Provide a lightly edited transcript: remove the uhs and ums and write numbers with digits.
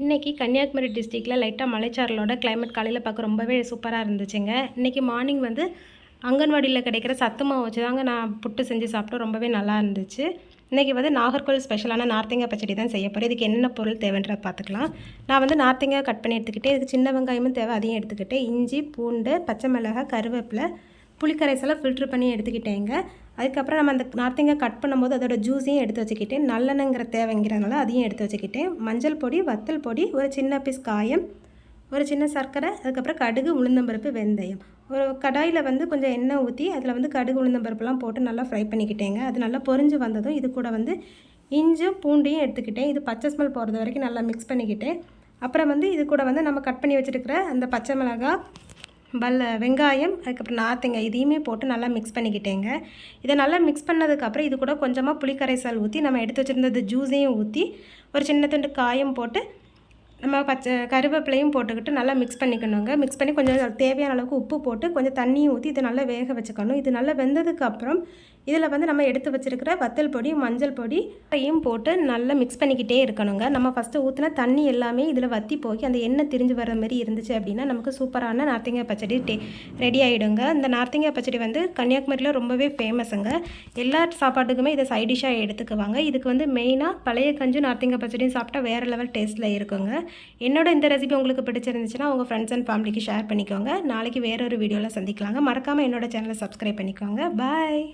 இன்றைக்கி கன்னியாகுமரி டிஸ்ட்ரிக்டில் லைட்டாக மலைச்சாரலோட கிளைமேட் காலையில் பார்க்க ரொம்பவே சூப்பராக இருந்துச்சுங்க. இன்றைக்கி மார்னிங் வந்து அங்கன்வாடியில் கிடைக்கிற சத்து மாவு வச்சு தாங்க நான் புட்டு செஞ்சு சாப்பிட்டோம். ரொம்பவே நல்லா இருந்துச்சு. இன்றைக்கி வந்து நாகர்கோவில் ஸ்பெஷலான நார்த்தங்காய் பச்சடி தான் செய்ய போகிறேன். இதுக்கு என்னென்ன பொருள் தேவைன்றதை பார்த்துக்கலாம். நான் வந்து நார்த்தங்காய் கட் பண்ணி எடுத்துக்கிட்டேன். இதுக்கு சின்ன வெங்காயமும் தேவை, அதையும் எடுத்துக்கிட்டேன். இஞ்சி, பூண்டு, பச்சை மிளகாய், கருவேப்பிலை, புளிக்கரைசலை ஃபில்ட்ரு பண்ணி எடுத்துக்கிட்டேங்க. அதுக்கப்புறம் நம்ம அந்த நார்த்தங்காய் கட் பண்ணும்போது அதோட ஜூஸையும் எடுத்து வச்சுக்கிட்டேன். நல்லெண்ணங்கிற தேவைங்கிறதுனால அதையும் எடுத்து வச்சுக்கிட்டேன். மஞ்சள் பொடி, வத்தல் பொடி, ஒரு சின்ன பீஸ் காயம், ஒரு சின்ன சர்க்கரை, அதுக்கப்புறம் கடுகு, உளுந்தம்பருப்பு, வெந்தயம். ஒரு கடாயில் வந்து கொஞ்சம் எண்ணெய் ஊற்றி அதில் வந்து கடுகு, உளுந்தம்பருப்புலாம் போட்டு நல்லா ஃப்ரை பண்ணிக்கிட்டேங்க. அது நல்லா பொரிஞ்சு வந்ததும் இது கூட வந்து இஞ்சும் பூண்டையும் எடுத்துக்கிட்டேன். இது பச்சை ஸ்மெல் போகிறது வரைக்கும் நல்லா மிக்ஸ் பண்ணிக்கிட்டேன். அப்புறம் வந்து இது கூட வந்து நம்ம கட் பண்ணி வச்சுருக்கிற அந்த பச்சை மிளகாய், வெங்காயம், அதுக்கப்புறம் நார்த்தங்காய் இதையுமே போட்டு நல்லா மிக்ஸ் பண்ணிக்கிட்டேங்க. இதை நல்லா மிக்ஸ் பண்ணதுக்கப்புறம் இது கூட கொஞ்சமாக புளிக்கரைசல் ஊற்றி நம்ம எடுத்து வச்சுருந்தது ஜூஸையும் ஊற்றி ஒரு சின்ன துண்டு காயம் போட்டு நம்ம கருவேப்பிலையும் போட்டுக்கிட்டு நல்லா மிக்ஸ் பண்ணிக்கணுங்க. மிக்ஸ் பண்ணி கொஞ்சம் தேவையான அளவுக்கு உப்பு போட்டு கொஞ்சம் தண்ணியும் ஊற்றி இதை நல்லா வேக வச்சுக்கணும். இது நல்லா வெந்ததுக்கப்புறம் இதில் வந்து நம்ம எடுத்து வச்சுருக்கிற வத்தல் பொடி, மஞ்சள் பொடியும் போட்டு நல்லா மிக்ஸ் பண்ணிக்கிட்டே இருக்கணுங்க. நம்ம ஃபஸ்ட்டு ஊற்றின தண்ணி எல்லாமே இதில் வற்றி போய் அந்த எண்ணெய் திரிஞ்சு வர மாதிரி இருந்துச்சு அப்படின்னா நமக்கு சூப்பரான நார்த்தங்காய் பச்சடி ரெடி ஆகிடுங்க. இந்த நார்த்தங்காய் பச்சடி வந்து கன்னியாகுமரியில் ரொம்பவே ஃபேமஸுங்க. எல்லா சாப்பாட்டுக்குமே இதை சைட் டிஷ்ஷாக எடுத்துக்குவாங்க. இதுக்கு வந்து மெயினாக பழைய கஞ்சும் நார்த்தங்காய் பச்சடியும் சாப்பிட்டா வேறு லெவல் டேஸ்ட்டில் இருக்குங்க. என்னோட இந்த ரெசிபி உங்களுக்கு பிடிச்சிருந்துச்சுன்னா உங்கள் ஃப்ரெண்ட்ஸ் அண்ட் ஃபேமிலிக்கு ஷேர் பண்ணிக்கோங்க. நாளைக்கு வேறொரு வீடியோவில் சந்திக்கலாங்க. மறக்காமல் என்னோட சேனலை சப்ஸ்கிரைப் பண்ணிக்கோங்க. பாய்.